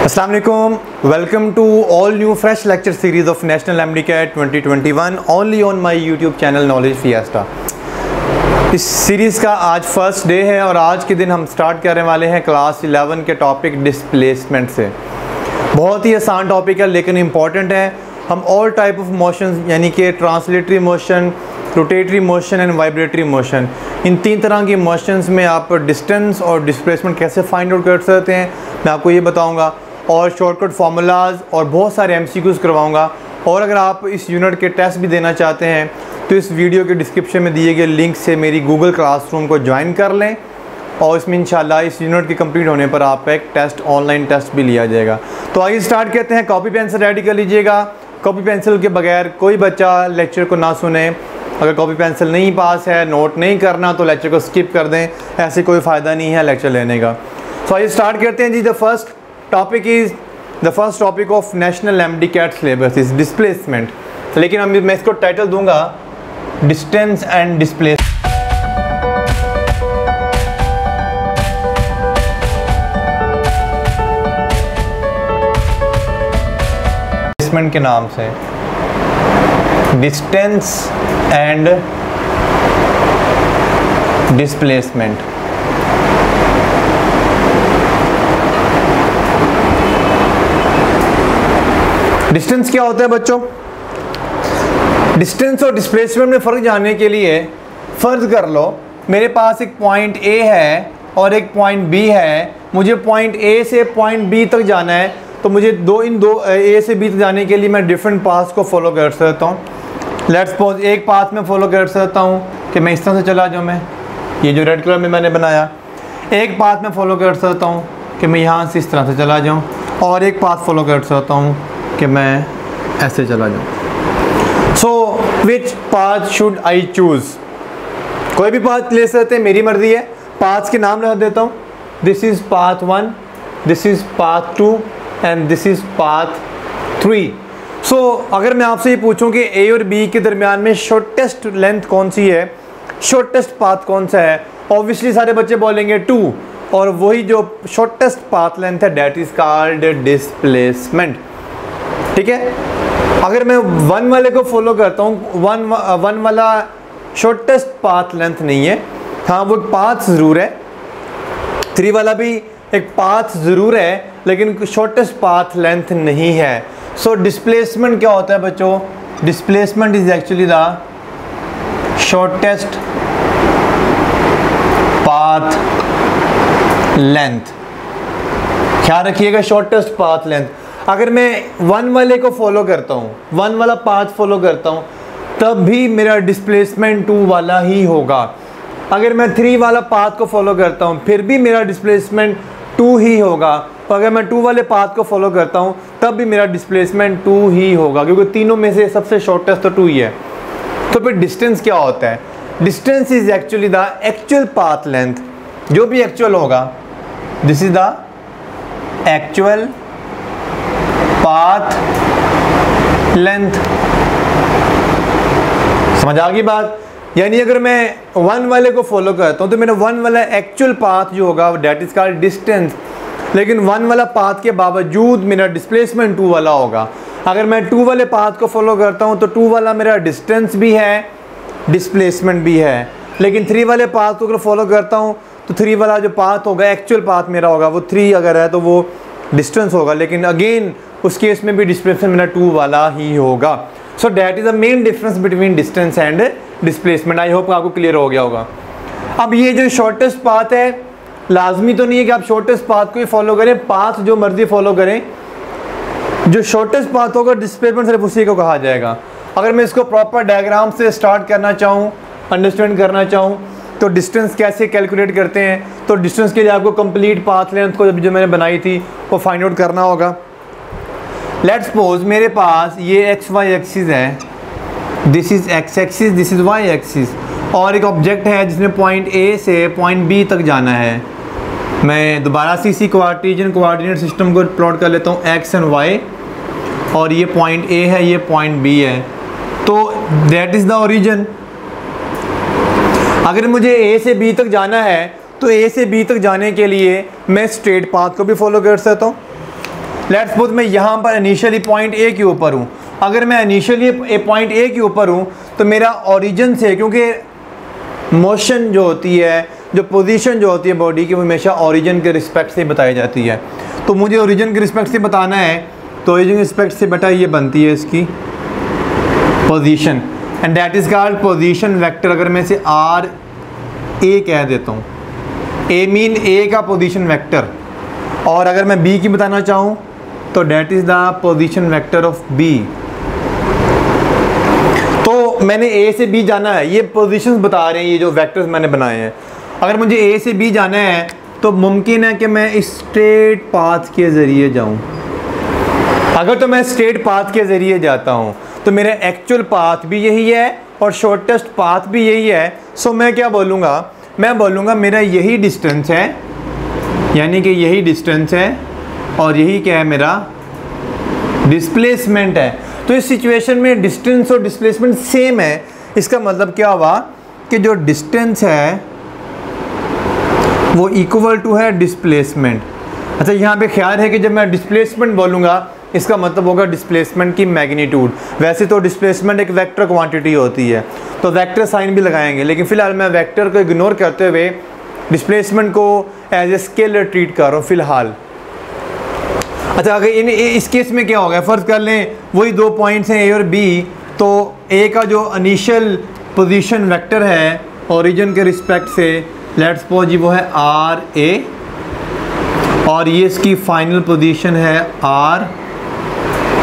अस्सलाम वालेकुम, welcome to all new fresh lecture series of national MDCAT 2021 only on my YouTube channel knowledge fiesta. इस series का आज first day है और आज के दिन हम स्टार्ट करने वाले हैं क्लास 11 के टॉपिक डिस्प्लेसमेंट से। बहुत ही आसान टॉपिक है लेकिन इम्पॉर्टेंट है। हम ऑल टाइप ऑफ मोशन यानी कि translatory motion, rotatory motion and vibratory motion, इन तीन तरह की मोशंस में आप डिस्टेंस और डिस्प्लेसमेंट कैसे फाइंड आउट कर सकते हैं मैं आपको ये बताऊंगा, और शॉर्टकट फार्मूलाज और बहुत सारे एमसीक्यूज़ करवाऊंगा। और अगर आप इस यूनिट के टेस्ट भी देना चाहते हैं तो इस वीडियो के डिस्क्रिप्शन में दिए गए लिंक से मेरी गूगल क्लासरूम को ज्वाइन कर लें और इसमें इंशाल्लाह इस यूनिट के कंप्लीट होने पर आपका एक टेस्ट, ऑनलाइन टेस्ट भी लिया जाएगा। तो आइए स्टार्ट करते हैं। कॉपी पेंसिल रेडी कर लीजिएगा। कॉपी पेंसिल के बगैर कोई बच्चा लेक्चर को ना सुने। अगर कॉपी पेंसिल नहीं पास है, नोट नहीं करना तो लेक्चर को स्किप कर दें, ऐसे कोई फ़ायदा नहीं है लेक्चर लेने का। तो आइए स्टार्ट करते हैं जी। The first topic of national MDCAT syllabus is displacement. लेकिन अब मैं इसको टाइटल दूंगा डिस्टेंस एंड डिस्प्लेसमेंट के नाम से। Distance and displacement. डिस्टेंस क्या होता है बच्चों? डिस्टेंस और डिस्प्लेसमेंट में फ़र्क जानने के लिए फ़र्ज कर लो मेरे पास एक पॉइंट ए है और एक पॉइंट बी है। मुझे पॉइंट ए से पॉइंट बी तक जाना है तो मुझे इन दो ए से बी तक जाने के लिए मैं डिफरेंट पाथ्स को फॉलो कर सकता हूँ। लेट्स सपोज एक पाथ में फॉलो कर सकता हूँ कि मैं इस तरह से चला जाऊँ, मैं ये जो रेड कलर में मैंने बनाया। एक पाथ में फॉलो कर सकता हूँ कि मैं यहाँ से इस तरह से चला जाऊँ, और एक पाथ फॉलो कर सकता हूँ कि मैं ऐसे चला जाऊँ। So which path should I choose? कोई भी पाथ ले सकते हैं, मेरी मर्ज़ी है। पाथ्स के नाम रख देता हूँ। This is path 1, this is path 2 and this is path 3। सो अगर मैं आपसे ये पूछूं कि ए और बी के दरमियान में शॉर्टेस्ट लेंथ कौन सी है, शॉर्टेस्ट पाथ कौन सा है, ऑब्वियसली सारे बच्चे बोलेंगे 2, और वही जो शॉर्टेस्ट पाथ लेंथ है डैट इज़ कॉल्ड डिस्प्लेसमेंट। ठीक है। अगर मैं 1 वाले को फॉलो करता हूँ, 1 वाला शॉर्टेस्ट पाथ लेंथ नहीं है, हाँ वो एक पाथ ज़रूर है। 3 वाला भी एक पाथ ज़रूर है लेकिन शॉर्टेस्ट पाथ लेंथ नहीं है। सो डिस्प्लेसमेंट क्या होता है बच्चों? Displacement is actually the shortest path length. ख्याल रखिएगा, शॉर्टेस्ट पाथ लेंथ। अगर मैं 1 वाले को फॉलो करता हूँ, 1 वाला पाथ फॉलो करता हूँ, तब भी मेरा डिस्प्लेसमेंट 2 वाला ही होगा। अगर मैं 3 वाला पाथ को फॉलो करता हूँ फिर भी मेरा डिस्प्लेसमेंट 2 ही होगा। तो अगर मैं 2 वाले पाथ को फॉलो करता हूँ तब भी मेरा डिस्प्लेसमेंट 2 ही होगा, क्योंकि तीनों में से सबसे शॉर्टेस्ट तो 2 ही है। तो फिर डिस्टेंस क्या होता है? Distance is actually the actual path length. जो भी एक्चुअल होगा, this is the actual path length. समझ आ गई बात? यानी अगर मैं 1 वाले को फॉलो करता हूँ तो मेरा 1 वाला एक्चुअल पाथ जो होगा डैट इज कॉल्ड डिस्टेंस, लेकिन 1 वाला पाथ के बावजूद मेरा डिस्प्लेसमेंट 2 वाला होगा। अगर मैं 2 वाले पाथ को फॉलो करता हूँ तो 2 वाला मेरा डिस्टेंस भी है, डिस्प्लेसमेंट भी है। लेकिन 3 वाले पाथ को अगर फॉलो करता हूँ तो 3 वाला जो पाथ होगा, एक्चुअल पाथ मेरा होगा, वो 3 अगर है तो वो डिस्टेंस होगा, लेकिन अगेन उस केस में भी डिस्प्लेसमेंट मेरा 2 वाला ही होगा। So that is the main difference between distance and displacement. I hope आपको क्लियर हो गया होगा। अब ये जो शॉर्टेस्ट पाथ है, लाजमी तो नहीं है कि आप शॉर्टेस्ट पाथ को ही फॉलो करें, पाथ जो मर्जी फॉलो करें। जो शॉर्टेस्ट पाथ होगा डिस्प्लेसमेंट सिर्फ उसी को कहा जाएगा। अगर मैं इसको प्रॉपर डायग्राम से स्टार्ट करना चाहूँ, अंडरस्टैंड करना चाहूँ, तो डिस्टेंस कैसे कैलकुलेट करते हैं, तो डिस्टेंस के लिए आपको कंप्लीट पाथ लेंथ को जो मैंने बनाई थी वो फाइंड आउट करना होगा। लेट्स सपोज मेरे पास ये एक्स वाई एक्सिस है, this is x axis, this is why axis, और एक ऑब्जेक्ट है जिसने पॉइंट ए से पॉइंट बी तक जाना है। मैं दोबारा से इसी कार्टेशियन कोऑर्डिनेट सिस्टम को प्लॉट कर लेता हूँ, एक्स एंड वाई, और ये पॉइंट ए है, ये पॉइंट बी है, तो दैट इज़ द ओरिजिन। अगर मुझे ए से बी तक जाना है तो ए से बी तक जाने के लिए मैं स्ट्रेट पाथ को भी फॉलो कर सकता हूँ। लेट्स सपोज मैं यहाँ पर इनिशियली पॉइंट ए के ऊपर हूँ। अगर मैं इनिशियली पॉइंट ए के ऊपर हूँ तो मेरा ओरिजिन से, क्योंकि मोशन जो होती है, जो पोजीशन जो होती है बॉडी की, वो हमेशा ओरिजिन के रिस्पेक्ट से बताई जाती है। तो मुझे ओरिजिन के रिस्पेक्ट से बताना है, तो ओरिजिन के रिस्पेक्ट से बेटा ये बनती है इसकी position, and that is called position vector. अगर मैं इसे आर ए कह देता हूँ, ए मीन ए का पोजीशन वेक्टर, और अगर मैं बी की बताना चाहूँ तो that is the position vector of B. तो मैंने ए से बी जाना है, ये पोजीशंस बता रहे हैं, ये जो वेक्टर्स मैंने बनाए हैं। अगर मुझे ए से बी जाना है तो मुमकिन है कि मैं इस स्ट्रेट पाथ के ज़रिए जाऊँ। अगर तो मैं स्ट्रेट पाथ के ज़रिए जाता हूँ तो मेरा एक्चुअल पाथ भी यही है और शॉर्टेस्ट पाथ भी यही है। सो मैं क्या बोलूँगा, मैं बोलूँगा मेरा यही डिस्टेंस है, यानी कि यही डिस्टेंस है और यही क्या है, मेरा डिस्प्लेसमेंट है। तो इस सिचुएशन में डिस्टेंस और डिस्प्लेसमेंट सेम है। इसका मतलब क्या हुआ कि जो डिस्टेंस है वो इक्वल टू है डिस्प्लेसमेंट। अच्छा, यहाँ पे ख्याल है कि जब मैं डिस्प्लेसमेंट बोलूँगा इसका मतलब होगा डिस्प्लेसमेंट की मैग्नीट्यूड। वैसे तो डिस्प्लेसमेंट एक वेक्टर क्वांटिटी होती है तो वेक्टर साइन भी लगाएंगे, लेकिन फ़िलहाल मैं वेक्टर को इग्नोर करते हुए डिस्प्लेसमेंट को एज ए स्केलर ट्रीट कर रहा हूँ फ़िलहाल। अच्छा, अगर इस केस में क्या होगा, फ़र्ज़ कर लें वही दो पॉइंट्स हैं ए और बी, तो ए का जो इनिशियल पोजीशन वेक्टर है ओरिजिन के रिस्पेक्ट से, लेट्स सपोज जी वो है आर ए, और ये इसकी फाइनल पोजीशन है आर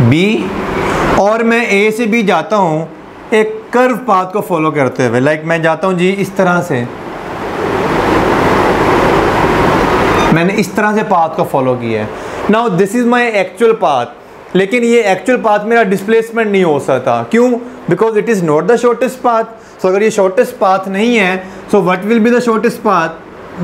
बी, और मैं ए से बी जाता हूँ एक कर्व पाथ को फॉलो करते हुए। लाइक मैं जाता हूँ जी इस तरह से, मैंने इस तरह से पाथ को फॉलो किया है। Now this is my actual path, लेकिन ये एक्चुअल पाथ मेरा डिस्प्लेसमेंट नहीं हो सकता। क्यों? Because it is not the shortest path. So अगर ये शॉर्टेस्ट पाथ नहीं है, so what will be the shortest path?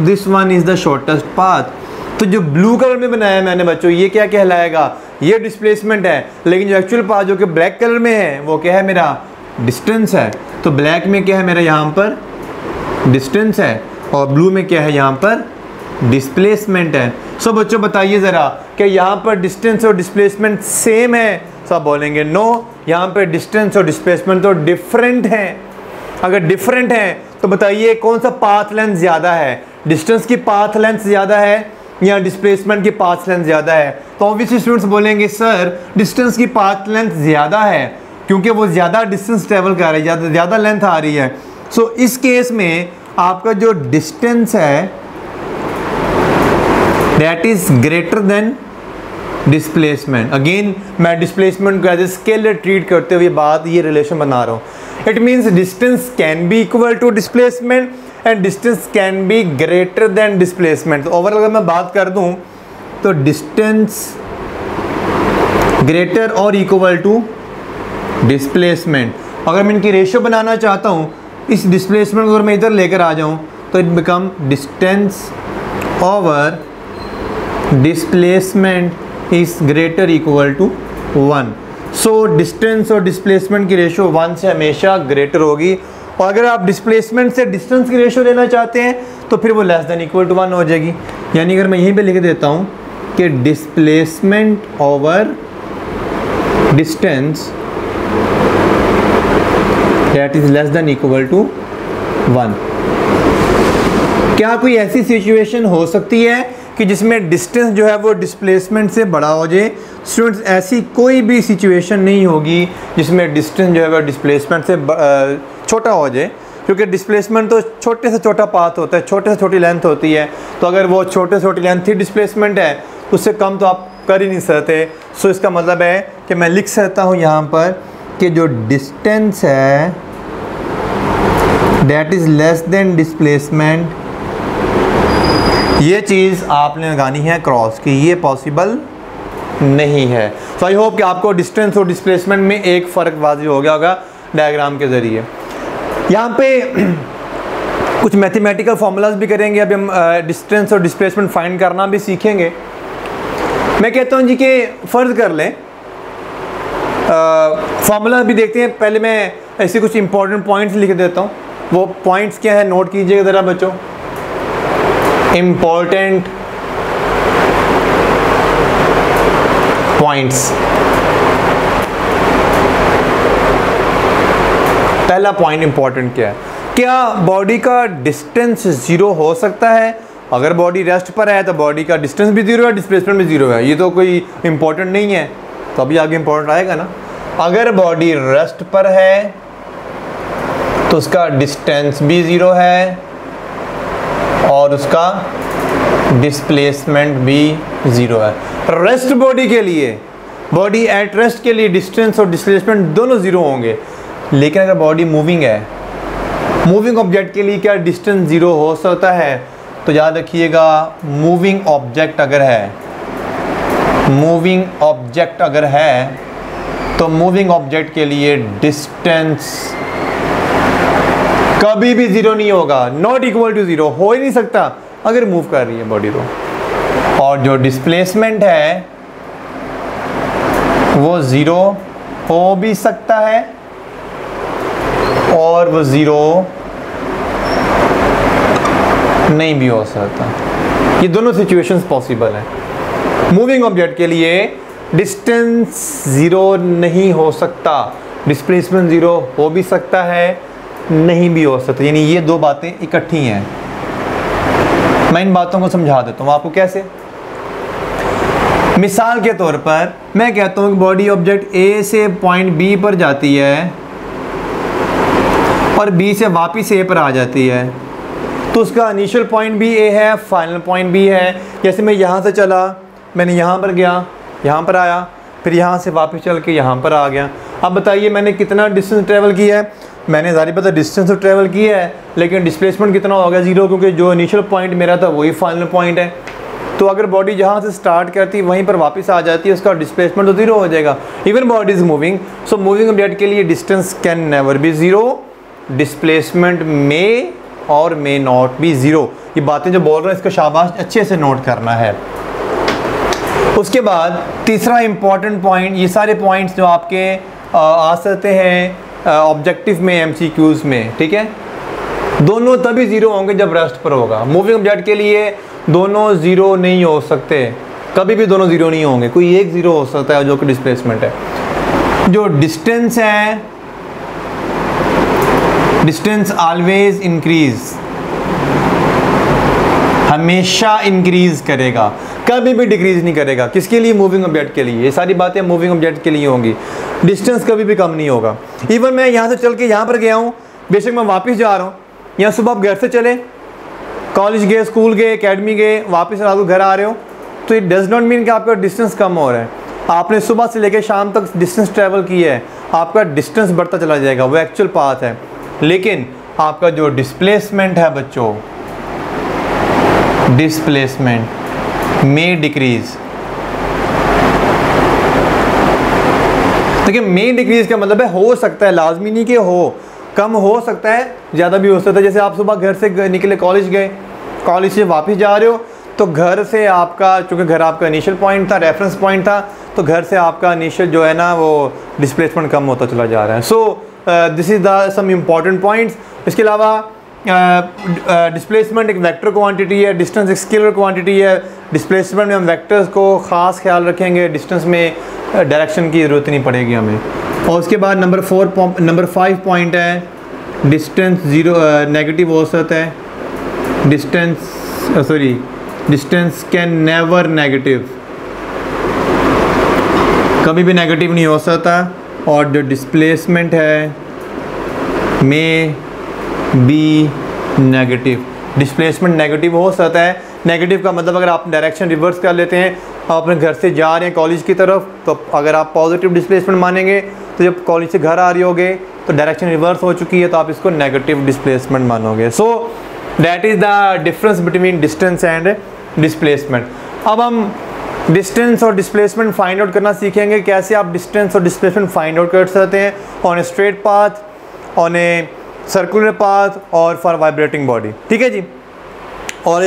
This one is the shortest path. तो जो ब्लू कलर में बनाया है मैंने बच्चों, ये क्या कहलाएगा? ये डिस्प्लेसमेंट है। लेकिन जो एक्चुअल पाथ जो कि ब्लैक कलर में है वो क्या है? मेरा डिस्टेंस है। तो ब्लैक में क्या है मेरा? यहाँ पर डिस्टेंस है, और ब्लू में क्या है? यहाँ पर डिस्प्लेसमेंट है। सो बच्चों बताइए ज़रा कि यहाँ पर डिस्टेंस और डिस्प्लेसमेंट सेम है? सब बोलेंगे नो, यहाँ पर डिस्टेंस और डिस्प्लेसमेंट तो डिफरेंट हैं। अगर डिफरेंट हैं तो बताइए कौन सा पाथ लेंथ ज़्यादा है? डिस्टेंस की पाथ लेंथ ज़्यादा है या डिस्प्लेसमेंट की पाथ लेंथ ज़्यादा है? तो ऑब्वियसली स्टूडेंट्स बोलेंगे सर डिस्टेंस की पाथ लेंथ ज़्यादा है, क्योंकि वो ज़्यादा डिस्टेंस ट्रेवल कर रही है, ज़्यादा लेंथ आ रही है। सो इस केस में आपका जो डिस्टेंस है that is greater than displacement. Again मैं डिस्प्लेसमेंट को एज ए स्केलर ट्रीट करते हुए बात ये रिलेशन बना रहा हूँ। It means distance can be equal to displacement and distance can be greater than displacement. तो ओवरऑल अगर मैं बात कर दूँ तो डिस्टेंस ग्रेटर और इक्वल टू डिस्प्लेसमेंट। अगर मैं इनकी रेशियो बनाना चाहता हूँ, इस डिस्प्लेसमेंट को अगर मैं इधर लेकर आ जाऊँ तो it become distance over displacement is greater equal to 1। So distance और डिस्प्लेसमेंट की रेशियो 1 से हमेशा ग्रेटर होगी। और अगर आप डिस्प्लेसमेंट से डिस्टेंस की रेशियो लेना चाहते हैं तो फिर वो लेस देन इक्वल टू 1 हो जाएगी। यानी अगर मैं यहीं पे लिख देता हूँ कि displacement over distance that is less than equal to 1। क्या कोई ऐसी सिचुएशन हो सकती है कि जिसमें डिस्टेंस जो है वो डिस्प्लेसमेंट से बड़ा हो जाए? स्टूडेंट्स ऐसी कोई भी सिचुएशन नहीं होगी जिसमें डिस्टेंस जो है वो डिस्प्लेसमेंट से छोटा हो जाए, क्योंकि डिस्प्लेसमेंट तो छोटे से छोटा पाथ होता है, छोटे से छोटी लेंथ होती है। तो अगर वो छोटे से छोटी लेंथ ही डिस्प्लेसमेंट है उससे कम तो आप कर ही नहीं सकते। सो इसका मतलब है कि मैं लिख सकता हूँ यहाँ पर कि जो डिस्टेंस है that is less than displacement, ये चीज़ आपने लगानी है क्रॉस की, ये पॉसिबल नहीं है। सो आई होप कि आपको डिस्टेंस और डिस्प्लेसमेंट में एक फ़र्क वाज़िह हो गया होगा डायग्राम के ज़रिए। यहाँ पे कुछ मैथमेटिकल फार्मूलाज भी करेंगे। अभी हम डिस्टेंस और डिस्प्लेसमेंट फाइंड करना भी सीखेंगे। मैं कहता हूँ जी कि फ़र्ज़ कर लें, फार्मूला भी देखते हैं। पहले मैं ऐसे कुछ इंपॉर्टेंट पॉइंट्स लिख देता हूँ। वो पॉइंट्स क्या है नोट कीजिएगा ज़रा बच्चों। Important points. पहला पॉइंट इंपॉर्टेंट क्या है, क्या बॉडी का डिस्टेंस जीरो हो सकता है? अगर बॉडी रेस्ट पर है तो बॉडी का डिस्टेंस भी जीरो है, डिस्प्लेसमेंट भी जीरो है। ये तो कोई इंपॉर्टेंट नहीं है, तो अभी आगे इंपॉर्टेंट आएगा ना। अगर बॉडी रेस्ट पर है तो उसका डिस्टेंस भी ज़ीरो है और उसका डिस्प्लेसमेंट भी ज़ीरो है। रेस्ट बॉडी के लिए, बॉडी एट रेस्ट के लिए डिस्टेंस और डिस्प्लेसमेंट दोनों ज़ीरो होंगे। लेकिन अगर बॉडी मूविंग है, मूविंग ऑब्जेक्ट के लिए क्या डिस्टेंस ज़ीरो हो सकता है? तो याद रखिएगा, मूविंग ऑब्जेक्ट अगर है, मूविंग ऑब्जेक्ट अगर है तो मूविंग ऑब्जेक्ट के लिए डिस्टेंस कभी भी जीरो नहीं होगा, नॉट इक्वल टू जीरो, हो ही नहीं सकता अगर मूव कर रही है बॉडी तो। और जो डिस्प्लेसमेंट है वो ज़ीरो हो भी सकता है और वो ज़ीरो नहीं भी हो सकता। ये दोनों सिचुएशंस पॉसिबल है। मूविंग ऑब्जेक्ट के लिए डिस्टेंस ज़ीरो नहीं हो सकता, डिस्प्लेसमेंट ज़ीरो हो भी सकता है, नहीं भी हो सकता। यानी ये दो बातें इकट्ठी हैं। मैं इन बातों को समझा देता हूँ आपको कैसे। मिसाल के तौर पर मैं कहता हूँ कि बॉडी ऑब्जेक्ट ए से पॉइंट बी पर जाती है और बी से वापस ए पर आ जाती है, तो उसका इनिशियल पॉइंट भी ए है, फाइनल पॉइंट भी है। जैसे मैं यहाँ से चला, मैंने यहाँ पर गया, यहाँ पर आया, फिर यहाँ से वापस चल के यहाँ पर आ गया। अब बताइए मैंने कितना डिस्टेंस ट्रैवल किया है? मैंने ज़ाहिर पता डिस्टेंस तो ट्रैवल किया है, लेकिन डिस्प्लेसमेंट कितना हो गया? ज़ीरो, क्योंकि जो इनिशियल पॉइंट मेरा था वही फाइनल पॉइंट है। तो अगर बॉडी जहाँ से स्टार्ट करती है वहीं पर वापस आ जाती है, उसका डिस्प्लेसमेंट तो ज़ीरो हो जाएगा। Even body is moving, so moving object के लिए distance can never be zero, displacement may और मे नॉट बी ज़ीरो। ये बातें जो बोल रहे हैं इसका शाबाश अच्छे से नोट करना है। उसके बाद तीसरा इंपॉर्टेंट पॉइंट, ये सारे पॉइंट्स जो आपके आ सकते हैं ऑब्जेक्टिव में, एमसीक्यूज़ में, ठीक है, दोनों तभी ज़ीरो होंगे जब रेस्ट पर होगा। मूविंग ऑब्जेक्ट के लिए दोनों ज़ीरो नहीं हो सकते, कभी भी दोनों ज़ीरो नहीं होंगे, कोई एक ज़ीरो हो सकता है जो कि डिस्प्लेसमेंट है। जो डिस्टेंस है, डिस्टेंस ऑलवेज इंक्रीज, हमेशा इंक्रीज करेगा, कभी भी डिक्रीज नहीं करेगा। किसके लिए? मूविंग ऑब्जेक्ट के लिए। ये सारी बातें मूविंग ऑब्जेक्ट के लिए होंगी। डिस्टेंस कभी भी कम नहीं होगा। इवन मैं यहाँ से चल के यहाँ पर गया हूँ, बेशक मैं वापस जा रहा हूँ, यहाँ सुबह आप घर से चले, कॉलेज गए, स्कूल गए, एकेडमी गए, वापस रात को घर आ रहे हो, तो इट डज नॉट मीन कि आपका डिस्टेंस कम हो रहा है। आपने सुबह से लेकर शाम तक डिस्टेंस ट्रैवल किया है, आपका डिस्टेंस बढ़ता चला जाएगा, वो एक्चुअल पाथ है। लेकिन आपका जो डिस्प्लेसमेंट है बच्चों, डिस्प्लेसमेंट में डिक्रीज। देखिए में डिक्रीज का मतलब है हो सकता है, लाजमी नहीं कि हो, कम हो सकता है, ज़्यादा भी हो सकता है। जैसे आप सुबह घर से निकले, कॉलेज गए, कॉलेज से वापस जा रहे हो, तो घर से आपका, चूँकि घर आपका इनिशियल पॉइंट था, रेफरेंस पॉइंट था, तो घर से आपका इनिशियल जो है ना वो डिस्प्लेसमेंट कम होता चला जा रहा है। So this is the some important points. इसके अलावा डिस्प्लेसमेंट एक वेक्टर क्वांटिटी है, डिस्टेंस एक स्केलर क्वांटिटी है। डिस्प्लेसमेंट में हम वेक्टर्स को ख़ास ख्याल रखेंगे, डिस्टेंस में डायरेक्शन की ज़रूरत नहीं पड़ेगी हमें। और उसके बाद नंबर 5 पॉइंट है, डिस्टेंस ज़ीरो नेगेटिव हो सकता है, डिस्टेंस कैन नेवर नेगेटिव, कभी भी नेगेटिव नहीं हो सकता। और जो डिस्प्लेसमेंट है में बी नेगेटिव, डिस्प्लेसमेंट नेगेटिव हो सकता है। नेगेटिव का मतलब अगर आप डायरेक्शन रिवर्स कर लेते हैं, आप अपने घर से जा रहे हैं कॉलेज की तरफ, तो अगर आप पॉजिटिव डिस्प्लेसमेंट मानेंगे, तो जब कॉलेज से घर आ रही होगे तो डायरेक्शन रिवर्स हो चुकी है, तो आप इसको नेगेटिव डिस्प्लेसमेंट मानोगे। So that is the difference between distance and displacement. अब हम डिस्टेंस और डिस्प्लेसमेंट फाइंड आउट करना सीखेंगे, कैसे आप डिस्टेंस और डिस्प्लेसमेंट फाइंड आउट कर सकते हैं on a straight path, on a circular path और फॉर वाइब्रेटिंग बॉडी। ठीक है जी। और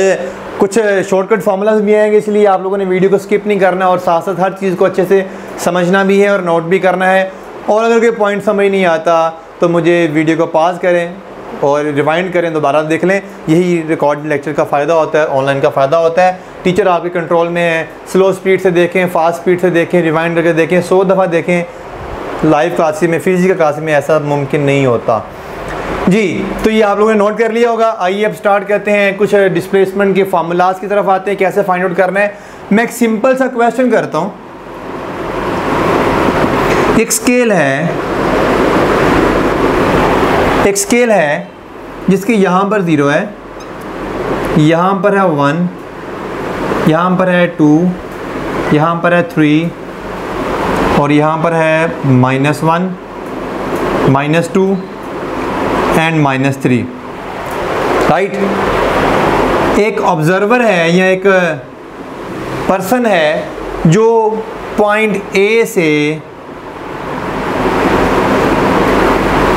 कुछ शॉर्टकट फार्मूलाज भी आएंगे, इसलिए आप लोगों ने वीडियो को स्किप नहीं करना और साथ साथ हर चीज़ को अच्छे से समझना भी है और नोट भी करना है। और अगर कोई पॉइंट समझ नहीं आता तो मुझे वीडियो को पॉज करें और रिवाइंड करें, दोबारा देख लें। यही रिकॉर्ड लेक्चर का फ़ायदा होता है, ऑनलाइन का फ़ायदा होता है। टीचर आपके कंट्रोल में है, स्लो स्पीड से देखें, फास्ट स्पीड से देखें, रिवाइंड करके देखें, 100 दफ़ा देखें। लाइव क्लासेस में, फिजिकल क्लासेस में ऐसा मुमकिन नहीं होता जी। तो ये आप लोगों ने नोट कर लिया होगा। आइए अब स्टार्ट करते हैं, कुछ डिस्प्लेसमेंट के फार्मूलाज की तरफ आते हैं, कैसे फाइंड आउट करना है। मैं एक सिंपल सा क्वेश्चन करता हूँ। एक स्केल है जिसकी यहाँ पर 0 है, यहाँ पर है 1, यहाँ पर है 2, यहाँ पर है 3 और यहाँ पर है -1, -2 एंड -3, राइट। एक ऑब्जर्वर है या एक पर्सन है जो पॉइंट ए से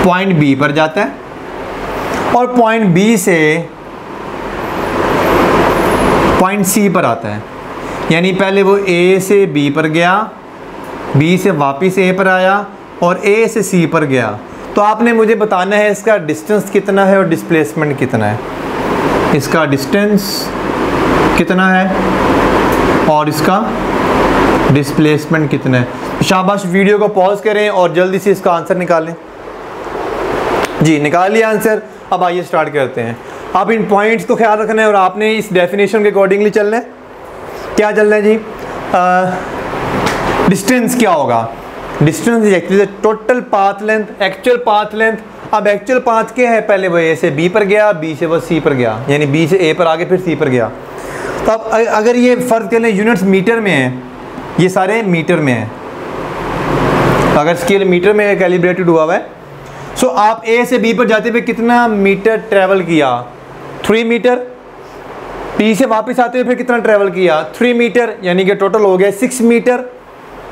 पॉइंट बी पर जाता है और पॉइंट बी से पॉइंट सी पर आता है। यानी पहले वो ए से बी पर गया, बी से वापस ए पर आया और ए से सी पर गया। तो आपने मुझे बताना है इसका डिस्टेंस कितना है और डिस्प्लेसमेंट कितना है। इसका डिस्टेंस कितना है और इसका डिस्प्लेसमेंट कितना है। शाबाश, वीडियो को पॉज करें और जल्दी से इसका आंसर निकालें। जी, निकाल लिया आंसर। अब आइए स्टार्ट करते हैं। अब इन पॉइंट्स को ख्याल रखना है और आपने इस डेफिनेशन के अकॉर्डिंगली चलना है। क्या चलना है जी? डिस्टेंस क्या होगा? Distance is actually total path length, actual path length. अब एक्चुअल पाथ क्या है? पहले वो ए से बी पर गया, बी से वो सी पर गया, यानी बी से ए पर आगे फिर सी पर गया। तो अब अगर ये फ़र्ज कर लें यूनिट्स मीटर में है, ये सारे मीटर में है, अगर स्केल मीटर में कैलिब्रेटेड हुआ है। सो आप ए से बी पर जाते हुए कितना मीटर ट्रैवल किया? 3 मीटर। बी से वापस आते हुए फिर कितना ट्रैवल किया? 3 मीटर, यानी कि टोटल हो गया 6 मीटर।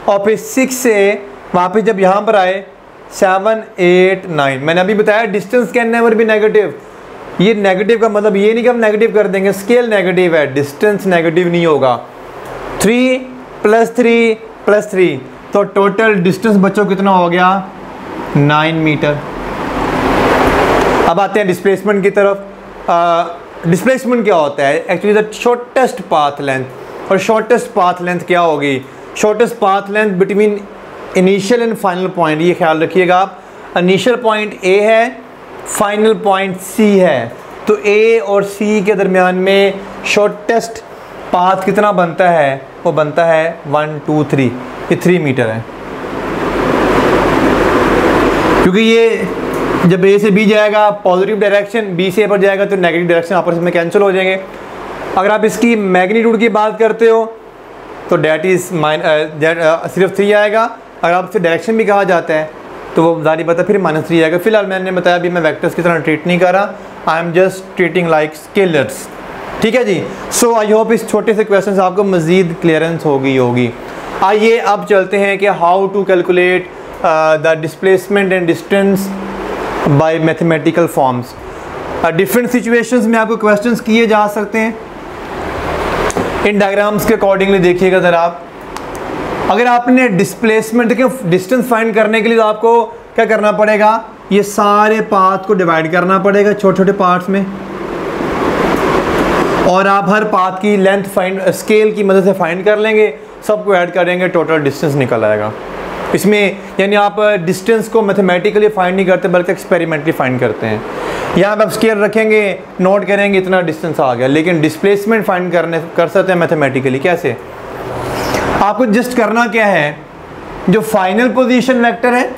और फिर 6 से वापस जब यहाँ पर आए 7, 8, 9। मैंने अभी बताया distance can never B negative. ये नेगेटिव का मतलब ये नहीं कि हम नेगेटिव कर देंगे, स्केल नेगेटिव है, डिस्टेंस नेगेटिव नहीं होगा। 3 + 3 + 3, तो टोटल डिस्टेंस बच्चों कितना हो गया? 9 मीटर। अब आते हैं डिस्प्लेसमेंट की तरफ। डिस्प्लेसमेंट क्या होता है? Actually the shortest path length. और शॉर्टेस्ट पाथ लेंथ क्या होगी? Shortest path length between initial and final point. ये ख्याल रखिएगा आप, इनिशियल पॉइंट ए है, फाइनल पॉइंट सी है। तो ए और सी के दरमियान में शॉर्टेस्ट पाथ कितना बनता है? वो बनता है 1, 2, 3। ये 3 मीटर है, क्योंकि ये जब ए से बी जाएगा पॉजिटिव डायरेक्शन, बी से ए पर जाएगा तो नेगेटिव डायरेक्शन आपस में कैंसिल हो जाएंगे। अगर आप इसकी मैग्नीट्यूड की बात करते हो तो डेट इज़ सिर्फ 3 आएगा। अगर आप इसे डायरेक्शन भी कहा जाता है तो वो जारी बता फिर -3 आएगा। फिलहाल मैंने बताया अभी मैं वेक्टर्स की तरह ट्रीट नहीं कर रहा, I am just treating like scalars. ठीक है जी। सो आई होप इस छोटे से क्वेश्चन से आपको मज़ीद क्लियरेंस होगी। आइए अब चलते हैं कि how to calculate the displacement and distance by mathematical forms. Different situations में आपको क्वेश्चंस किए जा सकते हैं। इन डायग्राम्स के अकॉर्डिंगली देखिएगा ज़रा आप। अगर आपने डिस्प्लेसमेंट देखिए, डिस्टेंस फाइंड करने के लिए तो आपको क्या करना पड़ेगा? ये सारे पाथ को डिवाइड करना पड़ेगा छोटे छोटे पार्ट्स में, और आप हर पाथ की लेंथ फाइंड स्केल की मदद से फाइंड कर लेंगे, सबको ऐड करेंगे, टोटल डिस्टेंस निकल आएगा। इसमें यानी आप डिस्टेंस को मैथमेटिकली फाइंड नहीं करते बल्कि एक्सपेरिमेंटली फाइंड करते हैं। यहाँ पर आप स्केल रखेंगे, नोट करेंगे इतना डिस्टेंस आ गया, लेकिन डिस्प्लेसमेंट फाइंड कर सकते हैं मैथमेटिकली। कैसे? आपको जस्ट करना क्या है, जो फाइनल पोजीशन वेक्टर है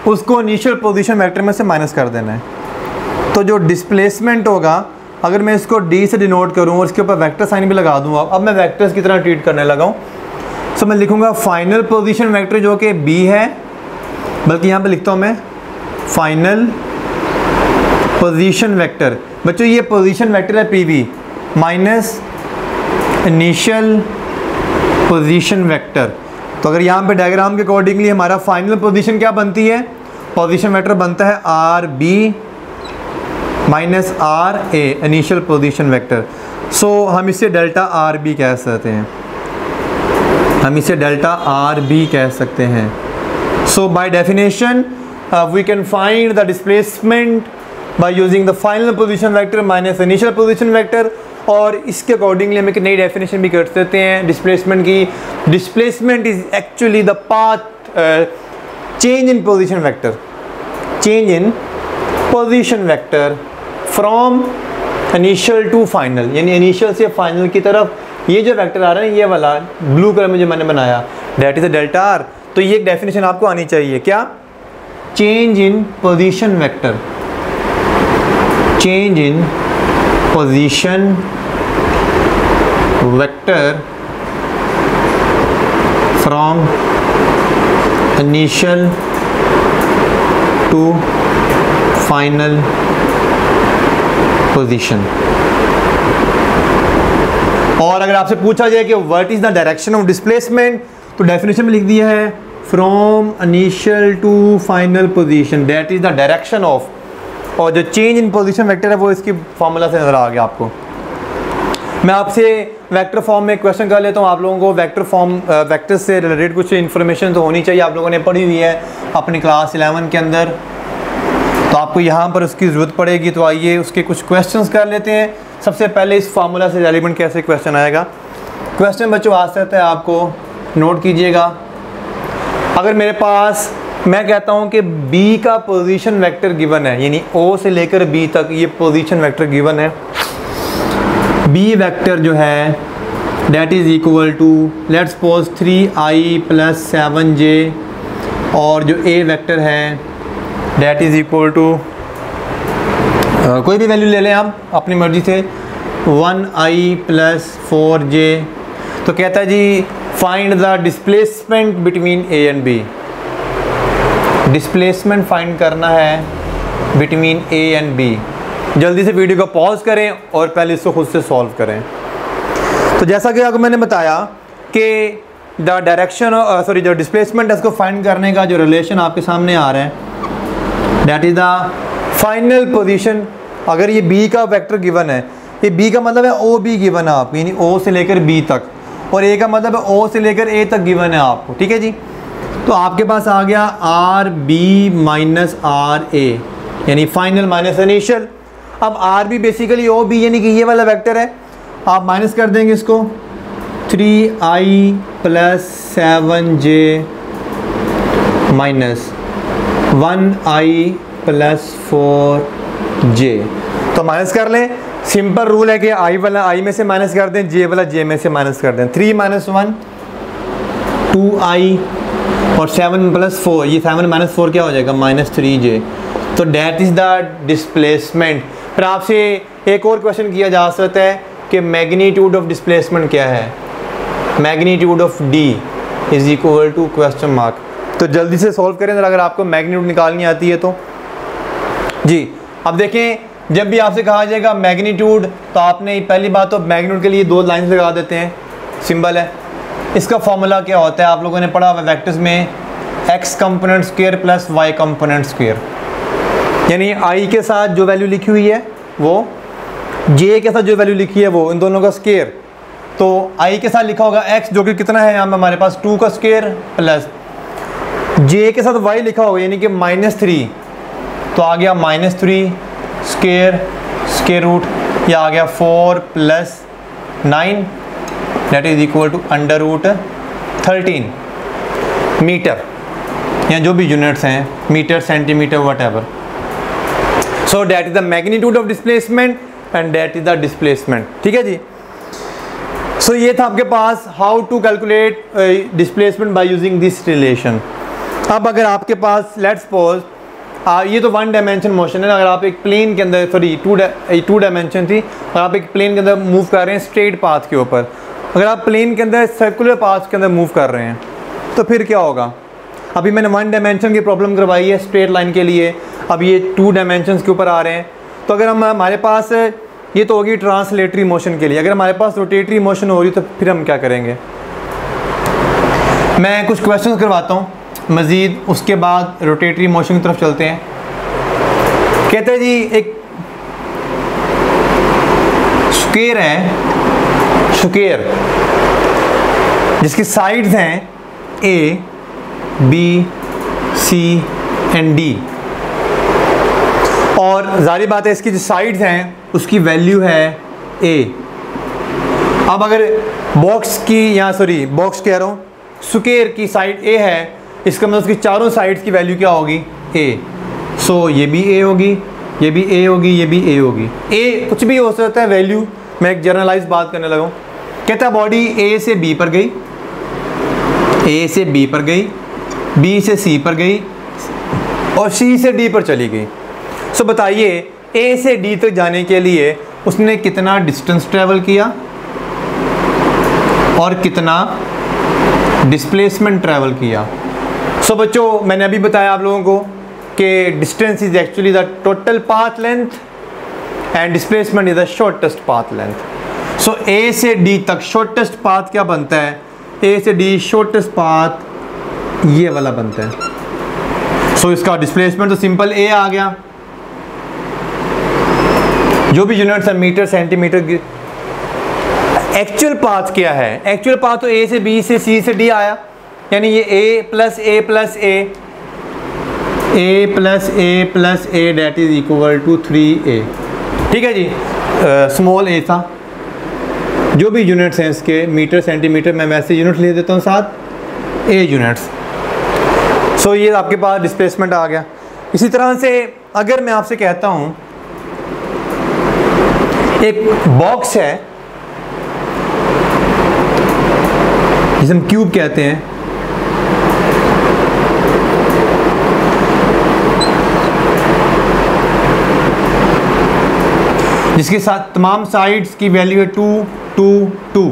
उसको इनिशियल पोजीशन वेक्टर में से माइनस कर देना है। तो जो डिस्प्लेसमेंट होगा, अगर मैं इसको डी से डिनोट करूँ और इसके ऊपर वेक्टर साइन भी लगा दूँ, अब मैं वेक्टर्स की तरह ट्रीट करने लगा हूँ। तो मैं लिखूँगा फाइनल पोजीशन वेक्टर जो कि बी है, बल्कि यहाँ पे लिखता हूँ मैं फाइनल पोजीशन वेक्टर। बच्चों ये पोजीशन वेक्टर है P minus initial position vector. तो अगर यहाँ पे डायग्राम के अकॉर्डिंगली हमारा फाइनल पोजीशन क्या बनती है? पोजीशन वेक्टर बनता है R B minus R A, initial position vector. So हम इसे डेल्टा आर बी कह सकते हैं, हम इसे डेल्टा आर बी कह सकते हैं। So by definition we can find the displacement by using the final position vector minus initial position vector. और इसके अकॉर्डिंगली हम एक नई डेफिनेशन भी कर सकते हैं डिस्प्लेसमेंट की। Displacement is actually the path change in position vector, change in position vector from initial to final, यानी इनिशियल से फाइनल की तरफ ये जो वेक्टर आ रहा है, ये वाला ब्लू कलर में जो मैंने बनाया, that is a delta R. तो ये एक डेफिनेशन आपको आनी चाहिए, क्या? Change in position vector, change in position vector from initial to final position. और अगर आपसे पूछा जाए कि what is the direction of displacement, तो डेफिनेशन में लिख दिया है from initial to final position, that is the direction of. और जो चेंज इन पोजीशन वेक्टर है वो इसकी फॉर्मूला से नजर आ गया आपको। मैं आपसे वेक्टर फॉर्म में क्वेश्चन कर लेता हूँ। आप लोगों को वेक्टर फॉर्म वेक्टर से रिलेटेड कुछ इन्फॉर्मेशन तो होनी चाहिए, आप लोगों ने पढ़ी हुई है अपनी क्लास 11 के अंदर, तो आपको यहाँ पर उसकी ज़रूरत पड़ेगी। तो आइए उसके कुछ क्वेश्चंस कर लेते हैं। सबसे पहले इस फार्मूला से रेलिवेंट कैसे क्वेश्चन आएगा। क्वेश्चन बच्चों आ सकता है, आपको नोट कीजिएगा। अगर मेरे पास मैं कहता हूँ कि B का पोजीशन वेक्टर गिवन है, यानी O से लेकर B तक ये पोजीशन वेक्टर गिवन है। B वेक्टर जो है that is equal to let's suppose 3i + 7j, और जो A वेक्टर है डेट इज़ इक्वल टू कोई भी वैल्यू ले लें आप अपनी मर्ज़ी से, 1i + 4j। तो कहता है जी find the displacement between A and B। Displacement find करना है बिटवीन A एंड B। जल्दी से वीडियो को पॉज करें और पहले इसको खुद से सॉल्व करें। तो जैसा कि आपको मैंने बताया कि द डायरेक्शन सॉरी जो डिस्प्लेसमेंट है उसको फाइंड करने का जो रिलेशन आपके सामने आ रहा है that is the final position. अगर ये B का वेक्टर गिवन है, ये B का मतलब है OB गिवन है आपको, यानी O से लेकर B तक, और A का मतलब है O से लेकर A तक गिवन है आपको, ठीक है जी। तो आपके पास आ गया RB माइनस RA, यानी फाइनल माइनस इनिशियल। अब RB बेसिकली OB यानी कि ये वाला वेक्टर है, आप माइनस कर देंगे इसको, 3i + 7j minus 1i + 4j। तो माइनस कर लें, सिंपल रूल है कि i वाला i में से माइनस कर दें, j वाला j में से माइनस कर दें। 3 - 1 2i और 7 + 4, ये 7 - 4 क्या हो जाएगा, -3j। तो डैट इज़ द डिस्प्लेसमेंट। फिर आपसे एक और क्वेश्चन किया जा सकता है कि मैग्नीट्यूड ऑफ डिस्प्लेसमेंट क्या है, magnitude of D is equal to question mark. तो जल्दी से सॉल्व करें अगर आपको मैग्नीट्यूड निकालनी आती है तो जी। अब देखें जब भी आपसे कहा जाएगा मैग्नीट्यूड, तो आपने पहली बात तो मैग्नीट्यूड के लिए 2 लाइन्स लगा देते हैं, सिंबल है। इसका फॉर्मूला क्या होता है आप लोगों ने पढ़ा हुआ वेक्टर्स में, x component square plus y component square, यानी i के साथ जो वैल्यू लिखी हुई है वो, j के साथ जो वैल्यू लिखी है वो, इन दोनों का स्क्वायर। तो i के साथ लिखा होगा x जो कि कितना है यहाँ पे हमारे पास 2 का स्क्वायर, प्लस j के साथ y लिखा होगा यानी कि -3, तो आ गया -3 स्क्वायर स्क्वायर रूट, या आ गया 4 + 9 that is equal to √13 metre, या जो भी यूनिट्स हैं, metre centimetre whatever. So that is the magnitude of displacement and that is the displacement, ठीक है जी। सो ये था आपके पास how to calculate displacement by using this relation. अब अगर आपके पास लेट्स सपोज ये तो 1 डायमेंशन मोशन है, अगर आप एक प्लेन के अंदर, सॉरी 2 डायमेंशन थी, और आप एक प्लेन के अंदर मूव कर रहे हैं स्ट्रेट पाथ के ऊपर, अगर आप प्लेन के अंदर सर्कुलर पाथ के अंदर मूव कर रहे हैं तो फिर क्या होगा। अभी मैंने 1 डायमेंशन की प्रॉब्लम करवाई है स्ट्रेट लाइन के लिए, अब ये 2 डायमेंशन के ऊपर आ रहे हैं। तो अगर हमारे पास ये तो होगी ट्रांसलेटरी मोशन के लिए, अगर हमारे पास रोटेटरी मोशन हो रही तो फिर हम क्या करेंगे। मैं कुछ क्वेश्चंस करवाता हूँ मज़ीद, उसके बाद रोटेटरी मोशन की तरफ चलते हैं। कहते हैं जी एक स्क्वायर है, स्क्वायर जिसकी साइड्स हैं A, B, C and D, और जाहिर बात है इसकी जो साइड्स हैं उसकी वैल्यू है a। अब अगर बॉक्स की बॉक्स कह रहा हूँ, स्क्वायर की साइड a है, इसका मतलब उसकी चारों साइड्स की वैल्यू क्या होगी a। सो ये भी a होगी, ये भी a होगी, ये भी a होगी। a कुछ भी हो सकता है वैल्यू, मैं एक जनरलाइज बात करने लगा हूँ। कहता है बॉडी a से b पर गई, a से b पर गई, b से c पर गई और c से d पर चली गई। सो बताइए a से d तक जाने के लिए उसने कितना डिस्टेंस ट्रेवल किया और कितना डिस्प्लेसमेंट ट्रेवल किया। सो बच्चों मैंने अभी बताया आप लोगों को कि distance is actually the total path length and displacement is the shortest path length. So a से d तक शॉर्टेस्ट पाथ क्या बनता है, a से d शॉर्टेस्ट पाथ ये वाला बनता है। सो इसका डिस्प्लेसमेंट तो सिंपल a आ गया, जो भी यूनिट्स है मीटर सेंटीमीटर की। एक्चुअल पाथ क्या है, एक्चुअल पाथ तो a से b से c से d आया, यानी ये a plus a plus a that is equal to 3a। ठीक है जी, स्मॉल a था। जो भी यूनिट्स हैं इसके मीटर सेंटीमीटर, मैं वैसे यूनिट ले देता हूँ साथ a यूनिट्स। सो ये आपके पास डिस्प्लेसमेंट आ गया। इसी तरह से अगर मैं आपसे कहता हूँ एक बॉक्स है जिसे हम क्यूब कहते हैं, जिसके साथ तमाम साइड्स की वैल्यू है 2 2 2।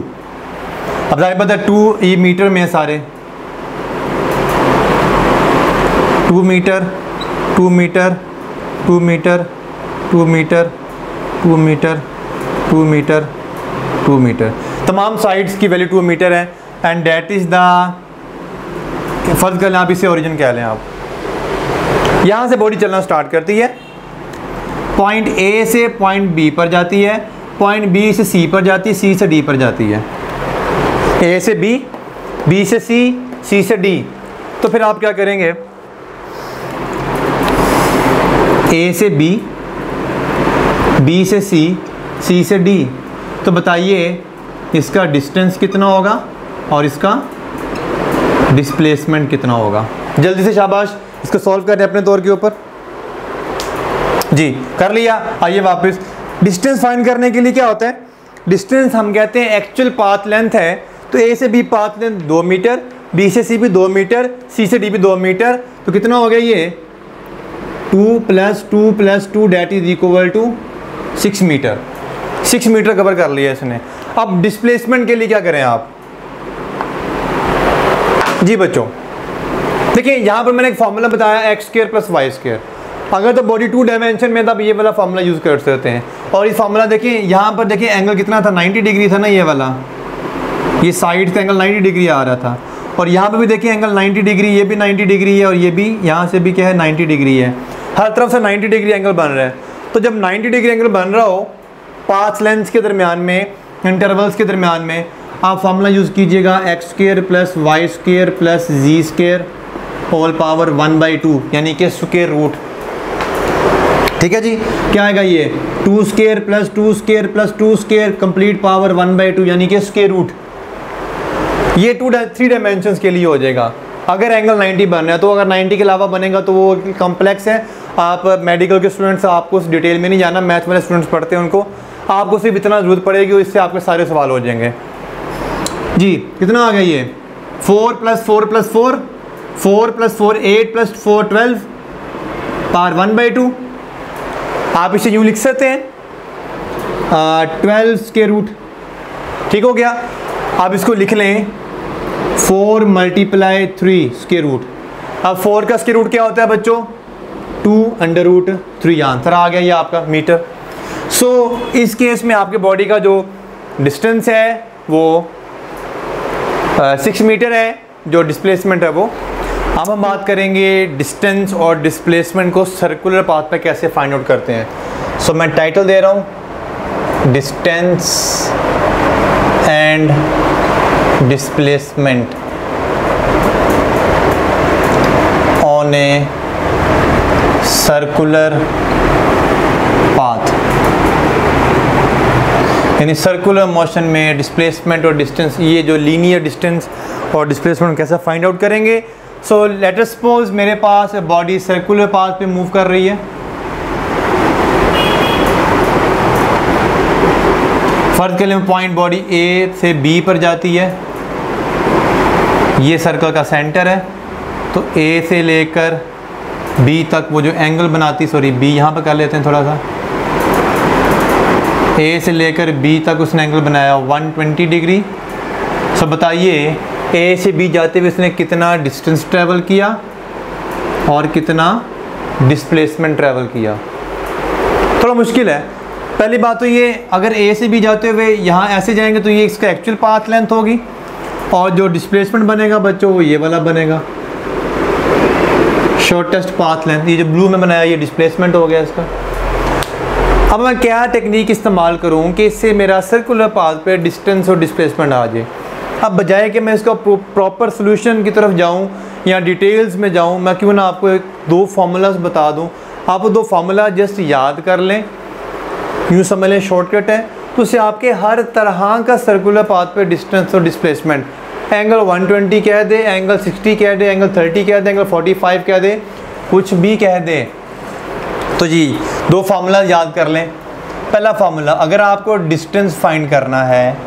अब जाहिर बात है 2 ये मीटर में है सारे, 2 metre 2 metre 2 metre 2 metre 2 metre 2 metre 2 metre, तमाम साइड्स की वैल्यू 2 मीटर है। एंड डेट इज़ द, फर्ज कर लें आप इसे ओरिजिन कह लें आप। यहाँ से बॉडी चलना स्टार्ट करती है, पॉइंट A से पॉइंट B पर जाती है, पॉइंट B से C पर जाती है, C से D पर जाती है, A से B, B से C, C से D। तो फिर आप क्या करेंगे, A से B, B से C, C से D। तो बताइए इसका डिस्टेंस कितना होगा और इसका डिस्प्लेसमेंट कितना होगा। जल्दी से शाबाश, इसको सॉल्व करें अपने तौर के ऊपर। जी कर लिया। आइए वापस, डिस्टेंस फाइंड करने के लिए क्या होता है, डिस्टेंस हम कहते हैं एक्चुअल पाथ लेंथ है। तो A से B path length 2 metre, B से C भी 2 मीटर, C से D भी 2 मीटर। तो कितना हो गया ये 2 + 2 that is equal to 6 metre. 6 metre cover कर लिया इसने। अब डिस्प्लेसमेंट के लिए क्या करें आप, जी बच्चों देखिए यहाँ पर मैंने एक फॉर्मूला बताया x² + y²। अगर तो बॉडी 2 डायमेंशन में तब ये वाला फार्मूला यूज़ कर सकते हैं। और ये फार्मूला देखिए यहाँ पर देखिए एंगल कितना था, 90 डिग्री था ना, ये वाला ये साइड से एंगल 90 डिग्री आ रहा था। और यहाँ पे भी देखिए एंगल 90 डिग्री, ये भी 90 डिग्री है और ये भी यहाँ से भी क्या है 90 डिग्री है। हर तरफ से 90 डिग्री एंगल बन रहा है। तो जब 90 डिग्री एंगल बन रहा हो पाथ लेंथ के दरमियान में, इंटरवल्स के दरमियान में, आप फार्मूला यूज़ कीजिएगा x² + y² + z² whole power 1/2, यानी कि स्क्वायर रूट। ठीक है जी, क्या आएगा ये 2² + 2² + 2² कंप्लीट पावर 1/2, यानी कि स्क्वायर रूट। ये 3 डायमेंशंस के लिए हो जाएगा। अगर एंगल 90 बन रहा है तो अगर 90 के अलावा बनेगा तो वो कॉम्प्लेक्स है। आप मेडिकल के स्टूडेंट्स, आपको उस डिटेल में नहीं जाना, मैथ वाले स्टूडेंट्स पढ़ते हैं उनको, आपको सिर्फ इतना ज़रूरत पड़ेगी, इससे आपके सारे सवाल हो जाएंगे। जी कितना आ गया ये 4 + 4 + 4, 4 + 4 8 + 4 12 पावर 1/2। आप इसे यूँ लिख सकते हैं 12 स्क्वायर रूट। ठीक हो गया। आप इसको लिख लें 4 × 3 स्क्वायर रूट। अब 4 का स्क्वायर रूट क्या होता है बच्चों, 2√3। आंसर आ गया ये आपका मीटर। सो इस केस में आपके बॉडी का जो डिस्टेंस है वो 6 मीटर है, जो डिस्प्लेसमेंट है वो। अब हम बात करेंगे डिस्टेंस और डिस्प्लेसमेंट को सर्कुलर पाथ पे कैसे फाइंड आउट करते हैं। सो मैं टाइटल दे रहा हूँ distance and displacement on a circular path, यानी सर्कुलर मोशन में डिस्प्लेसमेंट और डिस्टेंस, ये जो लीनियर डिस्टेंस और डिस्प्लेसमेंट कैसे फाइंड आउट करेंगे। सो लेट अस सपोज मेरे पास बॉडी सर्कुलर पाथ पे मूव कर रही है, फर्ज के लिए पॉइंट बॉडी ए से बी पर जाती है, ये सर्कल का सेंटर है, तो ए से लेकर बी तक वो जो एंगल बनाती, सॉरी बी यहाँ पर कर लेते हैं थोड़ा सा, ए से लेकर बी तक उसने एंगल बनाया 120 डिग्री। सो बताइए ए से बी जाते हुए उसने कितना डिस्टेंस ट्रैवल किया और कितना डिस्प्लेसमेंट ट्रैवल किया। थोड़ा मुश्किल है। पहली बात तो ये, अगर ए से बी जाते हुए यहाँ ऐसे जाएंगे तो ये इसका एक्चुअल पाथ लेंथ होगी, और जो डिस्प्लेसमेंट बनेगा बच्चों वो ये वाला बनेगा, शॉर्टेस्ट पाथ लेंथ। ये जो ब्लू में बनाया ये डिस्प्लेसमेंट हो गया इसका। अब मैं क्या टेक्निक इस्तेमाल करूँ कि इससे मेरा सर्कुलर पाथ पे डिस्टेंस और डिस्प्लेसमेंट आ जाए। अब बजाय कि मैं इसका प्रॉपर सोल्यूशन की तरफ जाऊँ या डिटेल्स में जाऊँ, मैं क्यों ना आपको दो फार्मूलाज बता दूँ। आप वो दो फार्मूला जस्ट याद कर लें, यूँ समझ लें शॉर्टकट है, तो उससे आपके हर तरह का सर्कुलर पाथ पे डिस्टेंस और डिस्प्लेसमेंट, एंगल 120 कह दे, एंगल 60 कह दे, एंगल 30 कह दे, एंगल 45 कह दे, कुछ भी कह दे। तो जी दो फार्मूला याद कर लें। पहला फार्मूला, अगर आपको डिस्टेंस फाइंड करना है